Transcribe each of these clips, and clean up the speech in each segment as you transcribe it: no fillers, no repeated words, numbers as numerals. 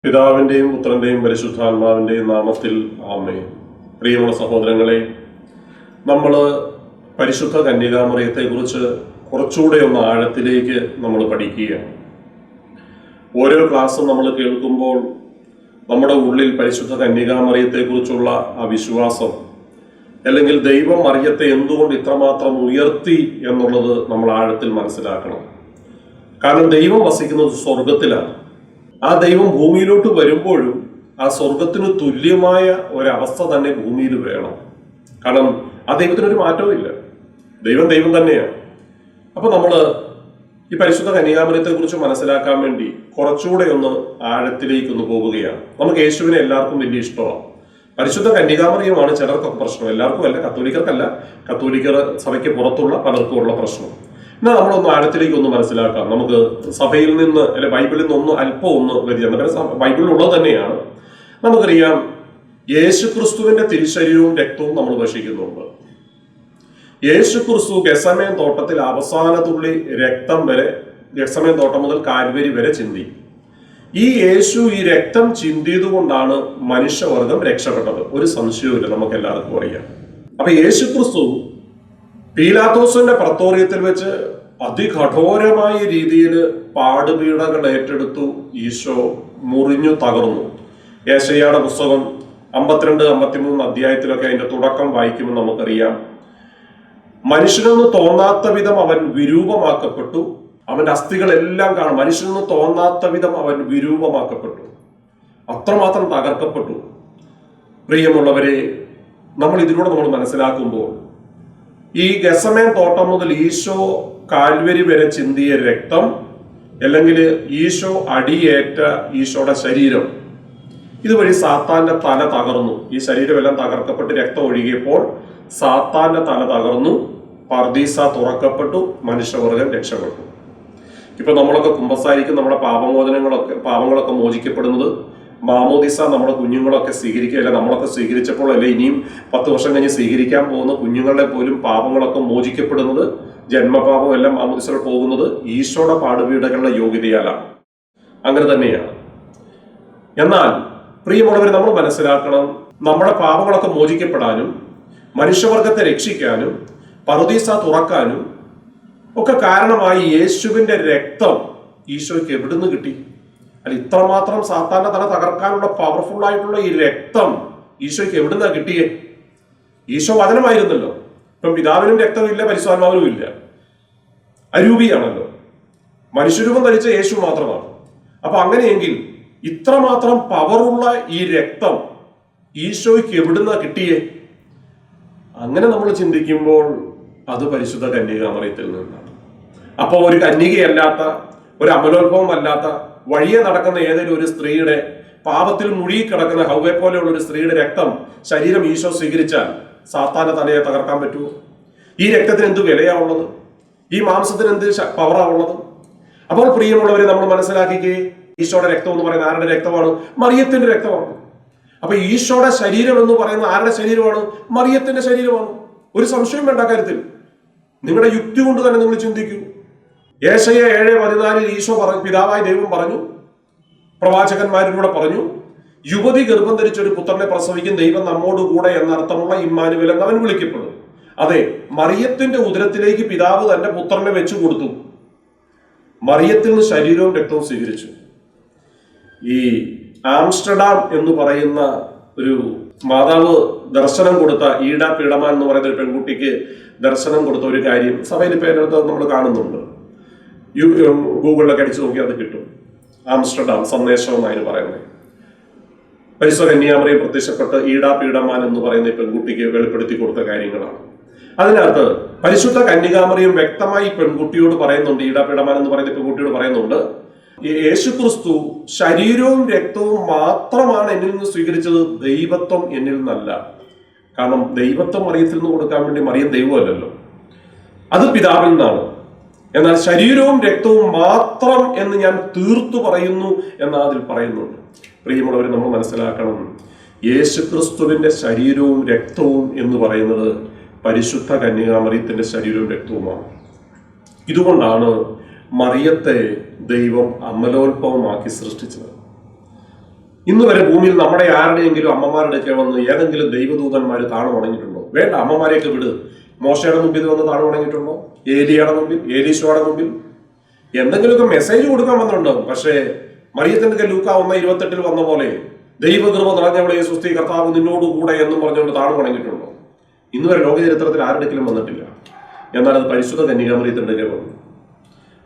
പിതാവിൻ്റെയും പുത്രൻ്റെയും പരിശുദ്ധാത്മാവിൻ്റെയും നാമത്തിൽ ആമേൻ. പ്രിയമുള്ള സഹോദരങ്ങളെ, നമ്മൾ പരിശുദ്ധ കന്യകാമറിയത്തെക്കുറിച്ച് കുറച്ചുകൂടെ ഒന്ന് ആഴത്തിലേക്ക് നമ്മൾ പഠിക്കുകയാണ്. ഓരോ ക്ലാസ്സും നമ്മൾ കേൾക്കുമ്പോൾ നമ്മുടെ ഉള്ളിൽ പരിശുദ്ധ കന്യകാമറിയത്തെക്കുറിച്ചുള്ള ആ വിശ്വാസം, അല്ലെങ്കിൽ ദൈവം മറിയത്തെ എന്തുകൊണ്ട് ഇത്രമാത്രം ഉയർത്തി എന്നുള്ളത് നമ്മൾ ആഴത്തിൽ മനസ്സിലാക്കണം. കാരണം ദൈവം വസിക്കുന്നത് സ്വർഗത്തിലാണ്. ആ ദൈവം ഭൂമിയിലോട്ട് വരുമ്പോഴും ആ സ്വർഗത്തിന് തുല്യമായ ഒരവസ്ഥ തന്നെ ഭൂമിയിൽ വേണം. കാരണം ആ ദൈവത്തിനൊരു മാറ്റവും ഇല്ല. ദൈവം തന്നെയാണ്. അപ്പൊ നമ്മൾ ഈ പരിശുദ്ധ കന്യകാമറിയത്തെ കുറിച്ച് മനസ്സിലാക്കാൻ വേണ്ടി കുറച്ചുകൂടെ ഒന്ന് ആഴത്തിലേക്കൊന്ന് പോവുകയാണ്. നമുക്ക് യേശുവിനെ എല്ലാവർക്കും വലിയ ഇഷ്ടമാണ്. പരിശുദ്ധ കന്യകാമറിയമാണ് ചിലർക്കൊക്കെ പ്രശ്നം, എല്ലാവർക്കും അല്ല, കത്തോലിക്കർക്കല്ല, കത്തോലിക്കർ സഭയ്ക്ക് പുറത്തുള്ള പലർക്കും ഉള്ള പ്രശ്നം. എന്നാൽ നമ്മളൊന്ന് ആഴത്തിലേക്ക് ഒന്ന് മനസ്സിലാക്കാം. നമുക്ക് സഭയിൽ നിന്ന് അല്ലെ ബൈബിളിൽ നിന്ന് ഒന്ന് അല്പം ഒന്ന് വ്യതിയാനം, ബൈബിളിലുള്ളത് തന്നെയാണ്. നമുക്കറിയാം, യേശു ക്രിസ്തുവിന്റെ തിരുശരീരവും രക്തവും നമ്മൾ ഭക്ഷിക്കുന്നുണ്ട്. യേശു ക്രിസ്തു ഗെത്സമേൻ തോട്ടത്തിൽ അവസാന തുള്ളി രക്തം വരെ, ഗെത്സമേൻ തോട്ടം മുതൽ കാൽവരി വരെ ചിന്തി. ഈ യേശു ഈ രക്തം ചിന്തിയത് കൊണ്ടാണ് മനുഷ്യവർഗം രക്ഷപ്പെട്ടത്. ഒരു സംശയവുമില്ല, നമുക്ക് എല്ലാവർക്കും അറിയാം. അപ്പൊ യേശു ക്രിസ്തു പീലാത്തോസിന്റെ പ്രത്തോറിയത്തിൽ വെച്ച് അതികഠോരമായ രീതിയിൽ പാടുപീഡകൾ ഏറ്റെടുത്തു. ഈശോ മുറിഞ്ഞു തകർന്നു. യേശയ്യായുടെ പുസ്തകം 52-53 അധ്യായത്തിലൊക്കെ അതിന്റെ തുടക്കം വായിക്കുമ്പോൾ നമുക്കറിയാം, മനുഷ്യനെന്ന് തോന്നാത്ത വിധം അവൻ വിരൂപമാക്കപ്പെട്ടു. അവന്റെ അസ്ഥികളെല്ലാം കാണും. മനുഷ്യനെന്ന് തോന്നാത്ത വിധം അവൻ വിരൂപമാക്കപ്പെട്ടു. അത്രമാത്രം തകർക്കപ്പെട്ടു. പ്രിയമുള്ളവരെ, നമ്മൾ ഇതിലൂടെ നമ്മൾ മനസ്സിലാക്കുമ്പോൾ ഈ ഗെത്സമേൻ തോട്ടം മുതൽ ഈശോ കാൽവരി വരെ ചിന്തിയ രക്തം, അല്ലെങ്കിൽ ഈശോ അടിയേറ്റ ഈശോയുടെ ശരീരം, ഇതുവഴി സാത്താന്റെ തല തകർന്നു. ഈ ശരീരമെല്ലാം തകർക്കപ്പെട്ട് രക്തം ഒഴുകിയപ്പോൾ സാത്താന്റെ തല തകർന്നു, പർദീസ തുറക്കപ്പെട്ടു, മനുഷ്യവർഗം രക്ഷപ്പെട്ടു. ഇപ്പൊ നമ്മളൊക്കെ കുമ്പസാരിക്കും, നമ്മുടെ പാപങ്ങളൊക്കെ മോചിക്കപ്പെടുന്നത് മാമോദിസ നമ്മുടെ കുഞ്ഞുങ്ങളൊക്കെ സ്വീകരിക്കുക, അല്ലെ നമ്മളൊക്കെ സ്വീകരിച്ചപ്പോൾ, അല്ലെ ഇനിയും 10 വർഷം കഴിഞ്ഞ് സ്വീകരിക്കാൻ പോകുന്ന കുഞ്ഞുങ്ങളുടെ പോലും പാപങ്ങളൊക്കെ മോചിക്കപ്പെടുന്നത്, ജന്മപാപം എല്ലാം മാമോദിസയിൽ പോകുന്നത് ഈശോയുടെ പാടുപീഡകളുടെ യോഗ്യതയാലാണ്. അങ്ങനെ തന്നെയാണ്. എന്നാൽ പ്രിയമുള്ളവരെ, നമ്മൾ മനസ്സിലാക്കണം, നമ്മുടെ പാപങ്ങളൊക്കെ മോചിക്കപ്പെടാനും മനുഷ്യവർഗത്തെ രക്ഷിക്കാനും പറുദീസ തുറക്കാനും ഒക്കെ കാരണമായി യേശുവിന്റെ രക്തം ഈശോയ്ക്ക് എവിടുന്ന് കിട്ടി? അല്ല, ഇത്രമാത്രം സാത്താന്റെ തല തകർക്കാനുള്ള പവർഫുൾ ആയിട്ടുള്ള ഈ രക്തം ഈശോയ്ക്ക് എവിടുന്നാ കിട്ടിയേ? ഈശോ വചനമായിരുന്നല്ലോ. ഇപ്പം പിതാവിനും രക്തമില്ല, പരിശുദ്ധാത്മാവിനും ഇല്ല, അരൂപിയാണല്ലോ. മനുഷ്യരൂപം ധരിച്ച യേശു മാത്രമാണ്. അപ്പൊ അങ്ങനെയെങ്കിൽ ഇത്രമാത്രം പവറുള്ള ഈ രക്തം ഈശോയ്ക്ക് എവിടുന്നാ കിട്ടിയേ? അങ്ങനെ നമ്മൾ ചിന്തിക്കുമ്പോൾ അത് പരിശുദ്ധ കന്യകാമറിയത്തിൽ നിന്നാണ്. അപ്പൊ ഒരു കന്യകയല്ലാത്ത, ഒരു അമലോത്ഭവം അല്ലാത്ത, വഴിയെ നടക്കുന്ന ഏതെങ്കിലും ഒരു സ്ത്രീയുടെ, പാപത്തിൽ മുഴുകിക്കിടക്കുന്ന ഹൗവയെ പോലെയുള്ള ഒരു സ്ത്രീയുടെ രക്തം, ശരീരം ഈശോ സ്വീകരിച്ചാൽ സാത്താന്റെ തലയെ തകർക്കാൻ പറ്റുമോ? ഈ രക്തത്തിന് എന്ത് വിലയാ ഉള്ളത്? ഈ മാംസത്തിന് എന്ത് പവറാ ഉള്ളത്? അപ്പോൾ പ്രിയമുള്ളവരെ, നമ്മൾ മനസ്സിലാക്കിക്കേ, ഈശോയുടെ രക്തം എന്ന് പറയുന്നത് ആരുടെ രക്തമാണ്? മറിയത്തിന്റെ രക്തമാണ്. അപ്പൊ ഈശോയുടെ ശരീരം എന്ന് പറയുന്നത് ആരുടെ ശരീരമാണ്? മറിയത്തിന്റെ ശരീരമാണ്. ഒരു സംശയം വേണ്ട കാര്യത്തിൽ. നിങ്ങളുടെ യുക്തി കൊണ്ട് തന്നെ നിങ്ങൾ ചിന്തിക്കൂ. യേശയ്യ 7:14 ഈശോ പറഞ്ഞു, പിതാവായ ദൈവം പറഞ്ഞു, പ്രവാചകന്മാരിലൂടെ പറഞ്ഞു, യുവതി ഗർഭം ധരിച്ചൊരു പുത്രനെ പ്രസവിക്കും, ദൈവം നമ്മോട് കൂടെ എന്നർത്ഥമുള്ള ഇമ്മാനുവേൽ എന്ന് അവൻ വിളിക്കപ്പെടും. അതെ, മറിയത്തിന്റെ ഉദരത്തിലേക്ക് പിതാവ് തന്റെ പുത്രനെ വെച്ചു കൊടുത്തു. മറിയത്തിൽ നിന്ന് ശരീരവും രക്തവും സ്വീകരിച്ചു. ഈ ആംസ്റ്റർഡാം എന്ന് പറയുന്ന ഒരു മാതാവ് ദർശനം കൊടുത്ത, ഈഡ പീഡമാൻ എന്ന് പറയുന്ന ഒരു പെൺകുട്ടിക്ക് ദർശനം കൊടുത്ത ഒരു കാര്യം സഭയിൽ പേരെടുത്ത് നമ്മൾ കാണുന്നുണ്ട്. ഗൂഗിളിലൊക്കെ അടിച്ചു നോക്കിയാൽ അത് കിട്ടും. ആംസ്റ്റർഡാം സന്ദേശം എന്നാണ് പറയുന്നത്. പരിശുദ്ധ കന്യാമറിയം പ്രത്യക്ഷപ്പെട്ട് ഈഡ പീഡമാൻ എന്ന് പറയുന്ന ഈ പെൺകുട്ടിക്ക് വെളിപ്പെടുത്തി കൊടുത്ത കാര്യങ്ങളാണ്. അതിനകത്ത് പരിശുദ്ധ കന്യകാമറിയം വ്യക്തമായി പെൺകുട്ടിയോട് പറയുന്നുണ്ട്, ഈഡ പീഡമാൻ എന്ന് പറയുന്ന പെൺകുട്ടിയോട് പറയുന്നുണ്ട്, യേശു ക്രിസ്തു ശരീരവും രക്തവും മാത്രമാണ് എന്നിൽ നിന്ന് സ്വീകരിച്ചത്, ദൈവത്വം എന്നിൽ നിന്നല്ല. കാരണം ദൈവത്വം മറിയത്തിൽ നിന്ന് കൊടുക്കാൻ വേണ്ടി മറിയം ദൈവമല്ലല്ലോ, അത് പിതാവിൽ നിന്നാണ്. എന്നാൽ ശരീരവും രക്തവും മാത്രം എന്ന് ഞാൻ തീർത്തു പറയുന്നു എന്ന് അതിൽ പറയുന്നുണ്ട്. പ്രിയമുള്ളവരെ, നമ്മൾ മനസ്സിലാക്കണം, യേശു ക്രിസ്തുവിന്റെ ശരീരവും രക്തവും എന്ന് പറയുന്നത് പരിശുദ്ധ കന്യകാമറിയത്തിന്റെ ശരീരവും രക്തവുമാണ്. ഇതുകൊണ്ടാണ് മറിയത്തെ ദൈവം അമലോത്ഭവമാക്കി സൃഷ്ടിച്ചത്. ഇന്ന് വരെ ഭൂമിയിൽ നമ്മുടെ ആരുടെയെങ്കിലും അമ്മമാരുടെയൊക്കെ വന്ന് ഏതെങ്കിലും ദൈവദൂതന്മാർ താണു വണങ്ങിയിട്ടുണ്ടോ? വേണ്ട, അമ്മമാരെയൊക്കെ വിട്. മോശയുടെ മുമ്പിൽ വന്ന് താണു വണങ്ങിയിട്ടുണ്ടോ? ഏലിയുടെ മുമ്പിൽ, ഏലീശോയുടെ മുമ്പിൽ എന്തെങ്കിലുമൊക്കെ മെസ്സേജ് കൊടുക്കാൻ വന്നിട്ടുണ്ടാവും. പക്ഷേ മറിയത്തിന്റെ ലൂക്ക 1:28 വന്ന പോലെ ദൈവകൃപ നിറഞ്ഞവളെ സുസ്തി കർത്താവ് നിന്നോടുകൂടെ എന്നും പറഞ്ഞുകൊണ്ട് താണു വണങ്ങിയിട്ടുണ്ടോ? ഇന്ന് വരെ ലോക ചരിത്രത്തിൽ ആരുടെങ്കിലും വന്നിട്ടില്ല. എന്നാൽ അത് പരിശുദ്ധ കന്യകാമറിയത്തിൻ്റെ വന്നു.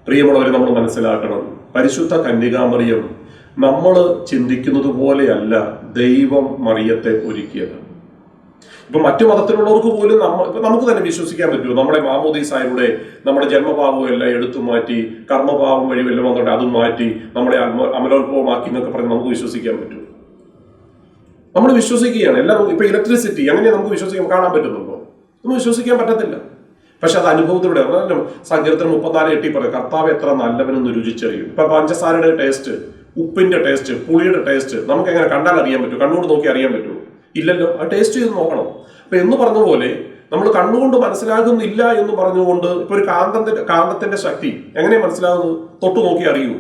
പ്രിയമുള്ളവരെ, നമ്മൾ മനസ്സിലാക്കണം, പരിശുദ്ധ കന്യകാമറിയം നമ്മൾ ചിന്തിക്കുന്നത് പോലെയല്ല ദൈവം മറിയത്തെ ഒരുക്കിയത്. ഇപ്പൊ മറ്റു മതത്തിലുള്ളവർക്ക് പോലും നമുക്ക് തന്നെ വിശ്വസിക്കാൻ പറ്റുമോ? നമ്മുടെ മാമോദീസായുടെ നമ്മുടെ ജന്മഭാവവും എല്ലാം എടുത്തു മാറ്റി കർമ്മഭാവം വഴി വല്ലതും വന്നോട്ടെ അതും മാറ്റി നമ്മളെ അമലോത്ഭവമാക്കി എന്നൊക്കെ പറഞ്ഞ് നമുക്ക് വിശ്വസിക്കാൻ പറ്റുമോ? നമ്മൾ വിശ്വസിക്കുകയാണ് എല്ലാം. ഇപ്പൊ ഇലക്ട്രിസിറ്റി അങ്ങനെ നമുക്ക് വിശ്വസിക്കാൻ കാണാൻ പറ്റുന്നുണ്ടോ? നമുക്ക് വിശ്വസിക്കാൻ പറ്റത്തില്ല. പക്ഷെ അത് അനുഭവത്തിലൂടെ സങ്കീർത്തനം 34:8 പറയും, കർത്താവ് എത്ര നല്ലവനെന്ന് രുചിച്ചറിയും. ഇപ്പൊ പഞ്ചസാരയുടെ ടേസ്റ്റ്, ഉപ്പിന്റെ ടേസ്റ്റ്, പുളിയുടെ ടേസ്റ്റ് നമുക്ക് എങ്ങനെ കണ്ടാൽ അറിയാൻ പറ്റും? കണ്ണുകൊണ്ട് നോക്കി അറിയാൻ പറ്റുമോ? ഇല്ലല്ലോ. ആ ടേസ്റ്റ് ചെയ്ത് നോക്കണം. അപ്പൊ എന്ന് പറഞ്ഞ പോലെ നമ്മൾ കണ്ണുകൊണ്ട് മനസ്സിലാകുന്നില്ല എന്ന് പറഞ്ഞുകൊണ്ട് ഇപ്പൊ ഒരു കാന്തത്തിന്റെ ശക്തി എങ്ങനെ മനസ്സിലാകുന്നത്? തൊട്ട് നോക്കി അറിയൂ?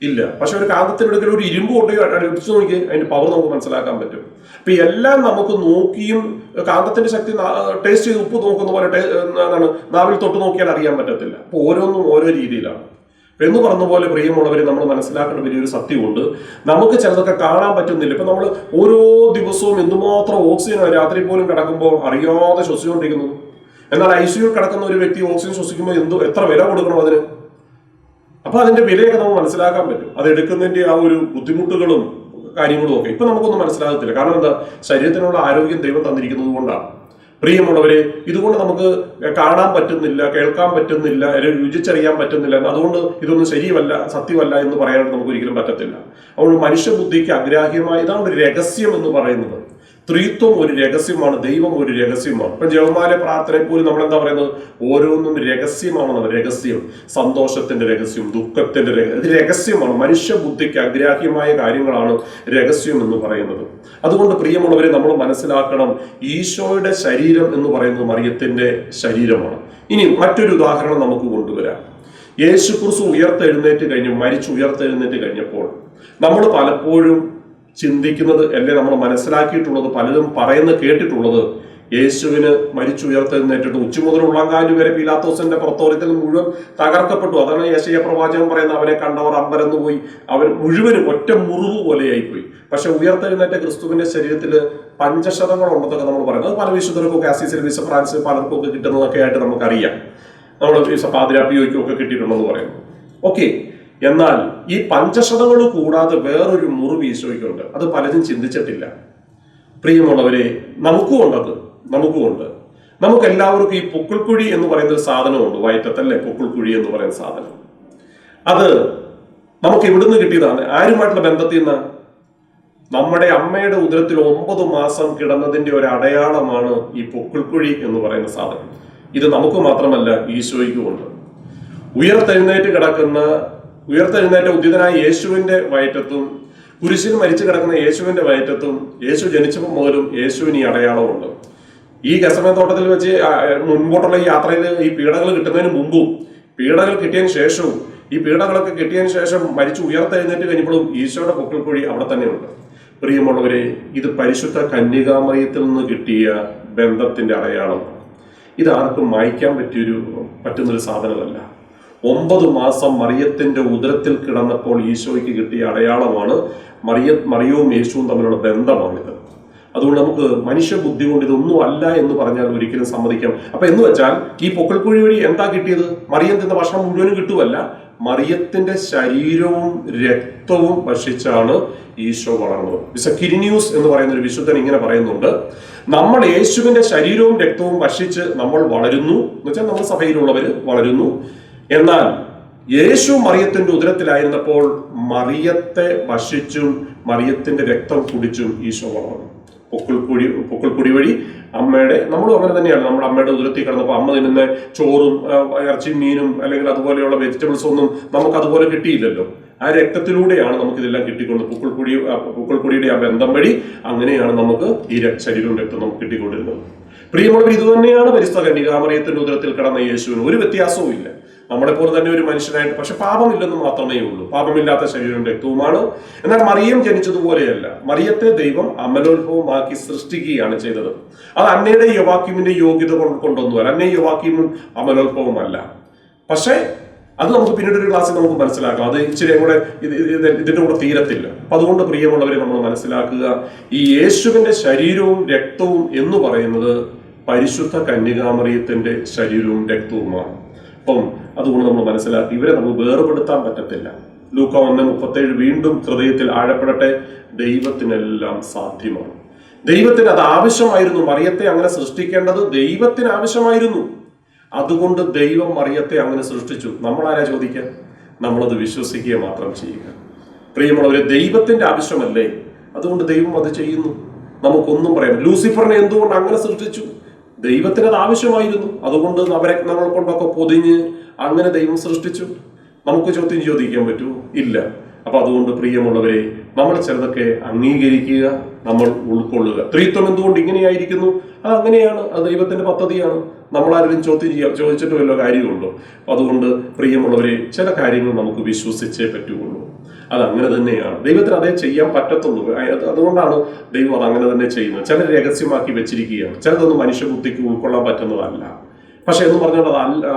ഇല്ല. പക്ഷെ ഒരു കാന്തത്തിനെടുക്കൽ ഒരു ഇരുമ്പ് കൊണ്ട് അടിച്ചു നോക്കി അതിന്റെ പവർ നമുക്ക് മനസ്സിലാക്കാൻ പറ്റും. അപ്പൊ എല്ലാം നമുക്ക് നോക്കിയും കാന്തത്തിന്റെ ശക്തി ടേസ്റ്റ് ചെയ്ത് ഉപ്പ് നോക്കുന്ന പോലെ നാവിൽ തൊട്ട് നോക്കിയാൽ അറിയാൻ പറ്റത്തില്ല. അപ്പൊ ഓരോന്നും ഓരോ രീതിയിലാണ്. എന്ന് പറഞ്ഞ പോലെ പ്രിയമുള്ളവർ, നമ്മൾ മനസ്സിലാക്കേണ്ട വലിയൊരു സത്യമുണ്ട്. നമുക്ക് ചിലതൊക്കെ കാണാൻ പറ്റുന്നില്ല. ഇപ്പൊ നമ്മൾ ഓരോ ദിവസവും എന്തുമാത്രം ഓക്സിജൻ രാത്രി പോലും കിടക്കുമ്പോൾ അറിയാതെ ശ്വസിച്ചുകൊണ്ടിരിക്കുന്നു. എന്നാൽ ICU കിടക്കുന്ന ഒരു വ്യക്തി ഓക്സിജൻ ശ്വസിക്കുമ്പോൾ എത്ര വില കൊടുക്കണം അതിന്? അപ്പൊ അതിന്റെ വിലയൊക്കെ നമുക്ക് മനസ്സിലാക്കാൻ പറ്റും. അത് എടുക്കുന്നതിന്റെ ആ ഒരു ബുദ്ധിമുട്ടുകളും കാര്യങ്ങളും ഒക്കെ ഇപ്പൊ നമുക്കൊന്നും മനസ്സിലാകത്തില്ല. കാരണം എന്താ? ശരീരത്തിനുള്ള ആരോഗ്യം ദൈവം തന്നിരിക്കുന്നത് കൊണ്ടാണ്. പ്രിയമുള്ളവരെ, ഇതുകൊണ്ട് നമുക്ക് കാണാൻ പറ്റുന്നില്ല, കേൾക്കാൻ പറ്റുന്നില്ല, രുചിച്ചറിയാൻ പറ്റുന്നില്ല. അതുകൊണ്ട് ഇതൊന്നും ശരിയല്ല, സത്യമല്ല എന്ന് പറയാനായിട്ട് നമുക്ക് ഒരിക്കലും പറ്റത്തില്ല. അതുകൊണ്ട് മനുഷ്യബുദ്ധിക്ക് അഗ്രാഹ്യമായ ഇതാണ് ഒരു രഹസ്യം എന്ന് പറയുന്നത്. ത്രിത്വം ഒരു രഹസ്യമാണ്, ദൈവം ഒരു രഹസ്യമാണ്. ഇപ്പൊ ജപമാല പ്രാർത്ഥനയിൽ പോലും നമ്മൾ എന്താ പറയുന്നത്? ഓരോന്നും രഹസ്യമാണെന്ന്. രഹസ്യം, സന്തോഷത്തിന്റെ രഹസ്യം, ദുഃഖത്തിന്റെ രഹസ്യം, ഇത് രഹസ്യമാണ്. മനുഷ്യബുദ്ധിക്ക് അഗ്രാഹ്യമായ കാര്യങ്ങളാണ് രഹസ്യം എന്ന് പറയുന്നത്. അതുകൊണ്ട് പ്രിയമുള്ളവരെ, നമ്മൾ മനസ്സിലാക്കണം, ഈശോയുടെ ശരീരം എന്ന് പറയുന്നത് മറിയത്തിന്റെ ശരീരമാണ്. ഇനി മറ്റൊരു ഉദാഹരണം നമുക്ക് കൊണ്ടുവരാം. യേശു ക്രിസ്തു ഉയർത്തെഴുന്നേറ്റ് കഴിഞ്ഞ് മരിച്ചു ഉയർത്തെഴുന്നേറ്റ് കഴിഞ്ഞപ്പോൾ നമ്മൾ പലപ്പോഴും ചിന്തിക്കുന്നത്, അല്ലെ നമ്മൾ മനസ്സിലാക്കിയിട്ടുള്ളത്, പലരും പറയുന്നത് കേട്ടിട്ടുള്ളത്, യേശുവിന് മരിച്ചുയർത്തെഴുന്നേറ്റിട്ട് ഉച്ച മുതൽ ഉള്ളങ്കാലു വരെ പീലാത്തോസിന്റെ പ്രത്തോറിയത്തിൽ മുഴുവൻ തകർക്കപ്പെട്ടു. അതാണ് യെശയ്യാ പ്രവാചകൻ പറയുന്നത്, അവനെ കണ്ടവർ അമ്പരന്ന് പോയി, അവൻ മുഴുവനും ഒറ്റ മുറിവ് പോലെയായിപ്പോയി. പക്ഷെ ഉയർത്തെഴുന്നേറ്റ ക്രിസ്തുവിന്റെ ശരീരത്തിൽ പഞ്ചശതങ്ങളുണ്ടെന്നൊക്കെ നമ്മൾ പറയുന്നത്. അത് പല വിശുദ്ധർക്കൊക്കെ, അസീസിൽ വിശ ഫ്രാൻസിൽ പലർക്കൊക്കെ കിട്ടുന്നതൊക്കെ ആയിട്ട് നമുക്കറിയാം. നമ്മൾ പാതിരാപ്പിയോയ്ക്കും ഒക്കെ കിട്ടിയിട്ടുണ്ടെന്ന് പറയുന്നു. ഓക്കെ. എന്നാൽ ഈ പഞ്ചശതങ്ങൾ കൂടാതെ വേറൊരു മുറിവ് ഈശോയ്ക്കുണ്ട്. അത് പലരും ചിന്തിച്ചിട്ടില്ല. പ്രിയമുള്ളവരെ, നമുക്കുമുണ്ട്. നമുക്ക് എല്ലാവർക്കും ഈ പൊക്കിൾക്കുഴി എന്ന് പറയുന്ന ഒരു സാധനമുണ്ട് വയറ്റത്തല്ലേ. പൊക്കിൾക്കുഴി എന്ന് പറയുന്ന സാധനം അത് നമുക്ക് ഇവിടുന്ന് കിട്ടിയതാണ്. ആരുമായിട്ടുള്ള ബന്ധത്തിൽ നിന്ന്? നമ്മുടെ അമ്മയുടെ ഉദരത്തിൽ 9 മാസം കിടന്നതിന്റെ ഒരു അടയാളമാണ് ഈ പൊക്കിൾക്കുഴി എന്ന് പറയുന്ന സാധനം. ഇത് നമുക്ക് മാത്രമല്ല, ഈശോയ്ക്കുമുണ്ട്. ഉയർത്തെഴുന്നേറ്റ ഉദ്ധിതനായ യേശുവിന്റെ വയറ്റത്തും കുരിശിൽ മരിച്ചു കിടക്കുന്ന യേശുവിന്റെ വയറ്റത്തും യേശു ജനിച്ചപ്പോൾ മുതലും യേശുവിന് ഈ അടയാളമുണ്ട്. ഈ ഗസമേൻ തോട്ടത്തിൽ വെച്ച് മുൻപോട്ടുള്ള ഈ യാത്രയിൽ ഈ പീഡകൾ കിട്ടുന്നതിന് മുമ്പും പീഡകൾ കിട്ടിയതിന് ശേഷവും ഈ പീഡകളൊക്കെ കിട്ടിയതിന് ശേഷം മരിച്ചു ഉയർത്തെഴുന്നേറ്റ് കഴിഞ്ഞപ്പോഴും ഈശോയുടെ പൊക്കിൾക്കുഴി അവിടെ തന്നെയുണ്ട്. പ്രിയമുള്ളവരെ, ഇത് പരിശുദ്ധ കന്യകാമറിയത്തിൽ നിന്ന് കിട്ടിയ ബന്ധത്തിന്റെ അടയാളമാണ്. ഇത് ആർക്കും മായ്ക്കാൻ പറ്റുന്നൊരു സാധനമല്ല. 9 മാസം മറിയത്തിന്റെ ഉദരത്തിൽ കിടന്നപ്പോൾ ഈശോയ്ക്ക് കിട്ടിയ അടയാളമാണ്. മറിയവും യേശുവും തമ്മിലുള്ള ബന്ധമാണിത്. അതുകൊണ്ട് നമുക്ക് മനുഷ്യബുദ്ധി കൊണ്ട് ഇതൊന്നും അല്ല എന്ന് പറഞ്ഞാൽ ഒരിക്കലും സമ്മതിക്കാം. അപ്പൊ എന്ന് വെച്ചാൽ ഈ പൊക്കിൾക്കുഴി വഴി എന്താ കിട്ടിയത്? മറിയം തിന്ന ഭക്ഷണം മുഴുവനും കിട്ടുമല്ല, മറിയത്തിന്റെ ശരീരവും രക്തവും ഭക്ഷിച്ചാണ് ഈശോ വളർന്നത്. കിരിനിയൂസ് എന്ന് പറയുന്ന ഒരു വിശുദ്ധൻ ഇങ്ങനെ പറയുന്നുണ്ട്, നമ്മൾ യേശുവിന്റെ ശരീരവും രക്തവും ഭക്ഷിച്ച് നമ്മൾ വളരുന്നു എന്ന് വെച്ചാൽ നമ്മൾ സഭയിലുള്ളവര് വളരുന്നു. എന്നാൽ യേശു മറിയത്തിന്റെ ഉദരത്തിലായിരുന്നപ്പോൾ മറിയത്തെ ഭക്ഷിച്ചും മറിയത്തിന്റെ രക്തം കുടിച്ചും ഈശോ വളർന്നു. പൊക്കിൾക്കുടി വഴി അമ്മയുടെ, നമ്മളും അങ്ങനെ തന്നെയാണ്. നമ്മുടെ അമ്മയുടെ ഉദരത്തിൽ കിടന്നപ്പോൾ അമ്മ തിന്നുന്ന ചോറും ഇറച്ചിയും മീനും അല്ലെങ്കിൽ അതുപോലെയുള്ള വെജിറ്റബിൾസ് ഒന്നും നമുക്ക് അതുപോലെ കിട്ടിയില്ലല്ലോ. ആ രക്തത്തിലൂടെയാണ് നമുക്ക് ഇതെല്ലാം കിട്ടിക്കൊണ്ട് പൊക്കിൾക്കുടിയുടെ ആ ബന്ധം വഴി അങ്ങനെയാണ് നമുക്ക് ഈ ശരീരവും രക്തം നമുക്ക് കിട്ടിക്കൊണ്ടിരുന്നത്. പ്രിയമുള്ളവർ, ഇത് തന്നെയാണ് പരിശുദ്ധ കന്യകാമറിയത്തിന്റെ ഉദരത്തിൽ കിടന്ന യേശുവിന്. ഒരു വ്യത്യാസവും ഇല്ല. നമ്മളെ പോലെ തന്നെ ഒരു മനുഷ്യനായിട്ട്, പക്ഷെ പാപമില്ലെന്ന് മാത്രമേ ഉള്ളൂ. പാപമില്ലാത്ത ശരീരവും രക്തവുമാണ്. എന്നാൽ മറിയം ജനിച്ചതുപോലെയല്ല. മറിയത്തെ ദൈവം അമലോത്ഭവമാക്കി സൃഷ്ടിക്കുകയാണ് ചെയ്തത്. അത് അന്നയുടെ യോവാക്യമിന്റെ യോഗ്യത കൊണ്ടൊന്നുമല്ല. അന്നയും യോവാക്യമും അമലോത്ഭവമല്ല. പക്ഷേ അത് നമുക്ക് പിന്നീട് ഒരു ക്ലാസ്സിൽ നമുക്ക് മനസ്സിലാക്കാം. അത് ഇച്ചിരി കൂടെ ഇതിന്റെ കൂടെ തീരത്തില്ല. അപ്പൊ അതുകൊണ്ട് പ്രിയമുള്ളവരെ നമ്മൾ മനസ്സിലാക്കുക, ഈ യേശുവിന്റെ ശരീരവും രക്തവും എന്ന് പറയുന്നത് പരിശുദ്ധ കന്യകാമറിയത്തിന്റെ ശരീരവും രക്തവുമാണ്. അപ്പം അതുകൊണ്ട് നമ്മൾ മനസ്സിലാക്കി ഇവരെ നമുക്ക് വേർപെടുത്താൻ പറ്റത്തില്ല. ലൂക്ക 1:37 വീണ്ടും ഹൃദയത്തിൽ ആഴപ്പെടട്ടെ, ദൈവത്തിനെല്ലാം സാധ്യമാണ്. ദൈവത്തിന് അത് ആവശ്യമായിരുന്നു. മറിയത്തെ അങ്ങനെ സൃഷ്ടിക്കേണ്ടത് ദൈവത്തിന് ആവശ്യമായിരുന്നു. അതുകൊണ്ട് ദൈവം മറിയത്തെ അങ്ങനെ സൃഷ്ടിച്ചു. നമ്മളാരാ ചോദിക്കാൻ? നമ്മളത് വിശ്വസിക്കുക മാത്രം ചെയ്യുക. പ്രിയമുള്ളവരെ, ദൈവത്തിന്റെ ആവശ്യമല്ലേ, അതുകൊണ്ട് ദൈവം അത് ചെയ്യുന്നു. നമുക്കൊന്നും പറയാം. ലൂസിഫറിനെ എന്തുകൊണ്ട് അങ്ങനെ സൃഷ്ടിച്ചു? ദൈവത്തിന് അത് ആവശ്യമായിരുന്നു. അതുകൊണ്ട് നവരത്നങ്ങൾ കൊണ്ടൊക്കെ പൊതിഞ്ഞ് അങ്ങനെ ദൈവം സൃഷ്ടിച്ചു. നമുക്ക് ചോദ്യം ചോദിക്കാൻ പറ്റൂ? ഇല്ല. അപ്പൊ അതുകൊണ്ട് പ്രിയമുള്ളവരെ, നമ്മൾ ചിലതൊക്കെ അംഗീകരിക്കുക, നമ്മൾ ഉൾക്കൊള്ളുക. ത്രിത്വം എന്തുകൊണ്ട് ഇങ്ങനെയായിരിക്കുന്നു? അത് അങ്ങനെയാണ്. അത് ദൈവത്തിന്റെ പദ്ധതിയാണ്. നമ്മളാരും ചോദിച്ചിട്ട് വല്ല കാര്യമുണ്ടോ? അതുകൊണ്ട് പ്രിയമുള്ളവരെ, ചില കാര്യങ്ങൾ നമുക്ക് വിശ്വസിച്ചേ പറ്റുള്ളൂ. അത് അങ്ങനെ തന്നെയാണ്. ദൈവത്തിന് അതേ ചെയ്യാൻ പറ്റത്തുള്ളൂ. അതുകൊണ്ടാണ് ദൈവം അത് അങ്ങനെ തന്നെ ചെയ്യുന്നത്. ചിലർ രഹസ്യമാക്കി വെച്ചിരിക്കുകയാണ്. ചിലതൊന്നും മനുഷ്യബുദ്ധിക്ക് ഉൾക്കൊള്ളാൻ പറ്റുന്നതല്ല. പക്ഷെ എന്ന് പറഞ്ഞാൽ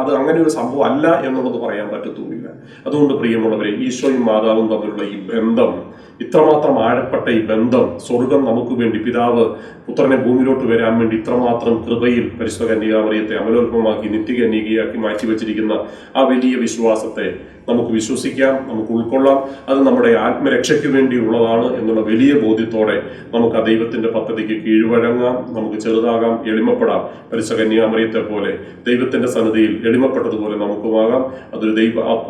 അത് അങ്ങനെ ഒരു സംഭവം അല്ല എന്നുള്ളത് പറയാൻ പറ്റത്തുമില്ല. അതുകൊണ്ട് പ്രിയമുള്ളവരെ, ഈശോയും മാതാവും തമ്മിലുള്ള ഈ ബന്ധം, ഇത്രമാത്രം ആഴപ്പെട്ട ഈ ബന്ധം, സ്വർഗം നമുക്ക് വേണ്ടി പിതാവ് പുത്രനെ ഭൂമിയിലോട്ട് വരാൻ വേണ്ടി ഇത്രമാത്രം കൃപയിൽ പരിശുദ്ധ കന്യകാമറിയത്തെ അമലോത്ഭവമാക്കി നിത്യകന്യകയാക്കി മാറ്റിവെച്ചിരിക്കുന്ന ആ വലിയ വിശ്വാസത്തെ നമുക്ക് വിശ്വസിക്കാം, നമുക്ക് ഉൾക്കൊള്ളാം. അത് നമ്മുടെ ആത്മരക്ഷയ്ക്ക് വേണ്ടിയുള്ളതാണ് എന്നുള്ള വലിയ ബോധ്യത്തോടെ നമുക്ക് ആ ദൈവത്തിന്റെ പദ്ധതിക്ക് കീഴ്വഴങ്ങാം. നമുക്ക് ചെറുതാകാം, എളിമപ്പെടാം. പരിശുദ്ധ കന്യകാമറിയത്തെ പോലെ ദൈവത്തിന്റെ സന്നിധിയിൽ എളിമപ്പെട്ടതുപോലെ നമുക്കുമാകാം.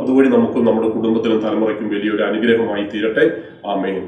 അതുവഴി നമുക്കും നമ്മുടെ കുടുംബത്തിനും തലമുറയ്ക്കും വലിയൊരു അനുഗ്രഹമായി തീരട്ടെ. ആമേൻ.